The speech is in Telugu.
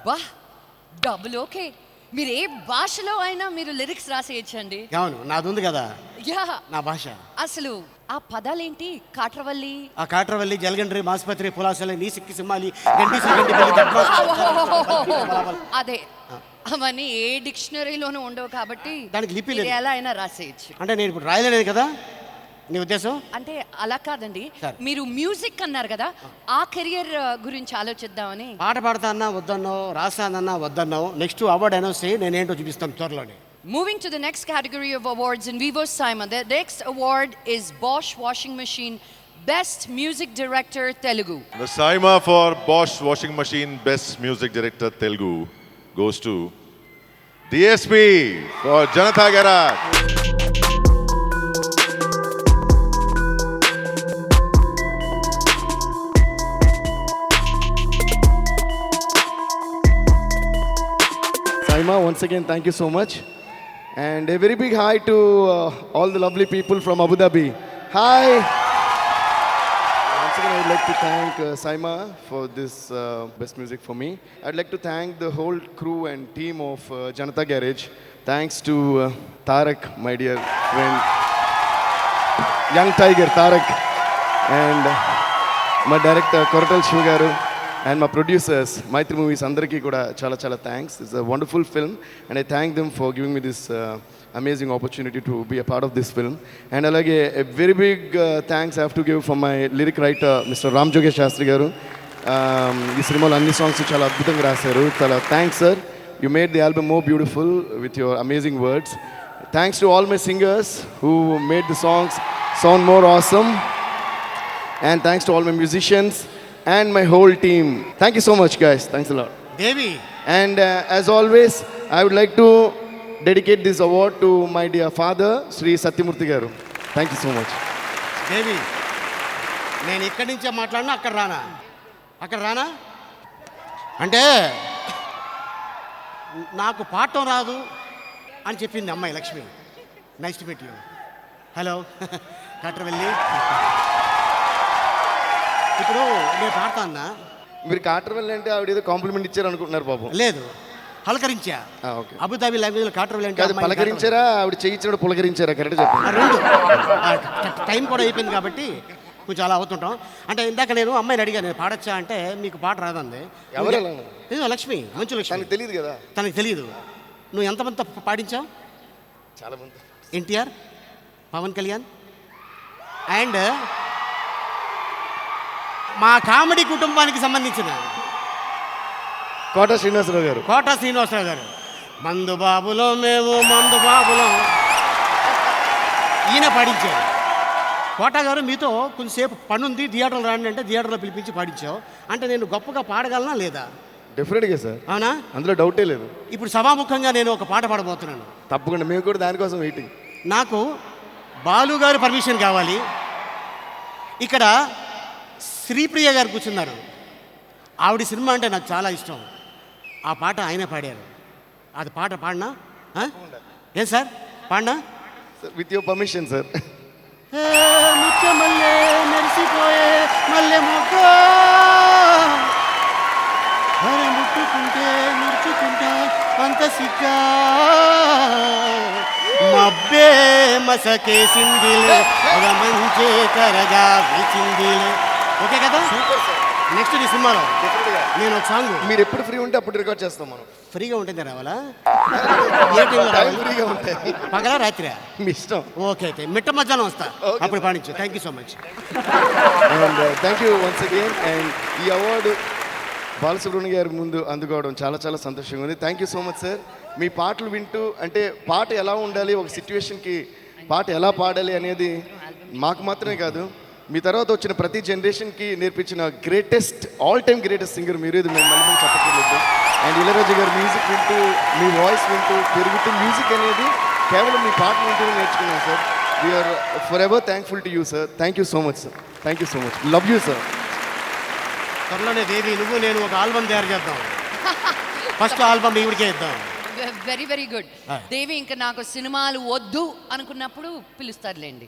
బా డబుల్ ఓకే. మీరు ఏ భాషలో అయినా మీరు లిరిక్స్ రాసేయచ్చండి. అవును, నాది ఉంది కదా యా, నా భాష. అసలు ఆ పదాలేంటి? కాట్రవల్లి, ఆ కాట్రవల్లి, జలగండ్రి, మాసుపత్రి, పులాసలి, నీ సిక్కి సింహాలి, గండి సిగండి బల్లి, దట్మా. అదే అవన్నీ ఏ డిక్షనరీలోనూ ఉండవు కాబట్టి దానికి లిపి లేదు. ఎలా అయినా రాసేయచ్చు. అంటే నేను ఇప్పుడు రాయలేదు కదా నీ ఉద్దేశం? అంటే అలా కాదండి, సరే. మీరు మ్యూజిక్ అన్నారు కదా, ఆ కెరియర్ గురించి ఆలోచిద్దామని. పాట పాడతానన్నా వద్దన్నావు, రాస్తానన్నా వద్దన్నావు. నెక్స్ట్ అవార్డు అనౌన్స్ చేయి, నేనేంటో చూపిస్తాను త్వరలోనే. Moving to the next category of awards in Vivo Saima, the next award is Bosch Washing Machine Best Music Director Telugu. The Saima for Bosch Washing Machine Best Music Director Telugu goes to DSP for Janata Garage. Saima, once again, thank you so much. And a very big hi to all the lovely people from Abu Dhabi. Hi! Once again, I would like to thank Saima for this best music for me. I'd like to thank the whole crew and team of Janata Garage. Thanks to Tarak, my dear friend, young tiger Tarak, and my director Koratal Shugaru, and my producers, Maitri Movies, Andariki kuda chala chala thanks. It's a wonderful film, and I thank them for giving me this amazing opportunity to be a part of this film. And alage a very big thanks I have to give for my lyric writer, Mr. Ram Jogesh Shastri garu. Ee cinemalo anni songs chala adbhutanga rasaru. Chala thanks sir. You made the album more beautiful with your amazing words. Thanks to all my singers who made the songs sound more awesome. And thanks to all my musicians and my whole team. Thank you so much, guys. Thanks a lot. Devi, And as always, I would like to dedicate this award to my dear father, Sri Satyamurthy Garu. Thank you so much. దేవి, నేను ఇక్కడి నుంచే మాట్లాడినా అక్కడ రానా? అక్కడ రానా అంటే నాకు పాడటం రాదు అని చెప్పింది అమ్మాయి Lakshmi. Nice to meet you. Hello Katravalli. ఇప్పుడు నేను పాడతాన్నా? మీరు కాటర్వెల్ అంటే ఆవిడ ఏదో కాంప్లిమెంట్ ఇచ్చారు అనుకుంటున్నారు పాపం. లేదు, పలకరించా. ఓకే. అబుదాబి లాంగ్వేజ్లో కాట్రవల్లి అంటే కాదు, అమ్మాయి పలకరించారా ఆవిడ చేయించినప్పుడు పులకరించారా? కరెక్ట్ చెప్పండి. ఆ రెండు టైం కూడా అయిపోయింది కాబట్టి కొంచెం అలా అవుతుంటాం. అంటే ఇందాక నేను అమ్మాయిని అడిగాను, నేను పాడొచ్చా అంటే మీకు పాట రాదండి. ఎవరు అలా? ఏదో లక్ష్మి, మంచి లక్ష్మి. తనకు తెలియదు కదా. తనకు తెలియదు. నువ్వు ఎంతమంది పాడించావు? చాలా మంది. ఎన్టీఆర్, పవన్ కళ్యాణ్, అండ్ మా కామెడీ కుటుంబానికి సంబంధించిన కోట శ్రీనివాసరావు గారు. కోట శ్రీనివాసరావు గారు. మందు బాబులో మేము మందు బాబులో ఈయన పాడించారు. కోట గారు, మీతో కొంచెంసేపు పనుంది, థియేటర్లో రాండి అంటే థియేటర్లో పిలిపించి పాడించావు. అంటే నేను గొప్పగా పాడగలనా లేదా? డెఫినెట్గా సార్, అవునా? అందులో డౌటే లేదు. ఇప్పుడు సభాముఖంగా నేను ఒక పాట పాడబోతున్నాను. తప్పకుండా, మేము కూడా దానికోసం వెయిటింగ్. నాకు బాలు గారు పర్మిషన్ కావాలి. ఇక్కడ శ్రీప్రియ గారు కూర్చున్నారు. ఆవిడ సినిమా అంటే నాకు చాలా ఇష్టం. ఆ పాట ఆయనే పాడారు. అది పాట పాడినా? ఏం సార్, పాడినా? With your permission sir. మల్లె మెరిసిపోయే మల్లె మొగ్గ ముట్టుకుంటే ముడుచుకుంటా అంత సిగ్గా మబ్బే మసకేసిందిలే ఒక మంచి కరగా విచిందిలే. ఓకే కదా? నెక్స్ట్ ఈ సినిమాలో నేను ఒక సాంగ్. మీరు ఎప్పుడు ఫ్రీ ఉంటే అప్పుడు రికార్డ్ చేస్తాం మనం. ఫ్రీగా ఉంటుంది రావాలా? ఏ టైంలో రావాలి? ఫ్రీగా ఉంటాయి. పగలా రాత్రి? మీ ఇష్టం. ఓకే, అయితే మిట్ట మధ్యాహ్నం వస్తా, అప్పుడు పాడించు. Thank you so much. And thank you once again. And ఈ అవార్డు బాలసుబ్రహ్మణ్య గారి ముందు అందుకోవడం చాలా చాలా సంతోషంగా ఉంది. Thank you so much sir. మీ పాటలు వింటూ, అంటే పాట ఎలా ఉండాలి, ఒక సిచ్యువేషన్కి పాట ఎలా పాడాలి అనేది మాకు మాత్రమే కాదు, మీ తర్వాత వచ్చిన ప్రతి జనరేషన్కి నేర్పించిన greatest, all time greatest singer మీరు. ఇది మేము మళ్ళీ చెప్పట్లేదు. అండ్ ఇళయరాజా గారి మ్యూజిక్ వింటూ, మీ వాయిస్ వింటూ పెరుగుతూ, మ్యూజిక్ అనేది కేవలం మీ పాట వింటూ నేర్చుకున్నాం sir. We are forever thankful to you sir. Thank you so much sir. Thank you so much. Love you sir. త్వరలోనే దేవి, నువ్వు నేను ఒక ఆల్బమ్ తయారు చేద్దాం. ఫస్ట్ ఆల్బమ్ ఈవిడికే ఇద్దాం. Very very good. దేవి ఇంకా నాకు సినిమాలు వద్దు అనుకున్నప్పుడు పిలుస్తారులేండి.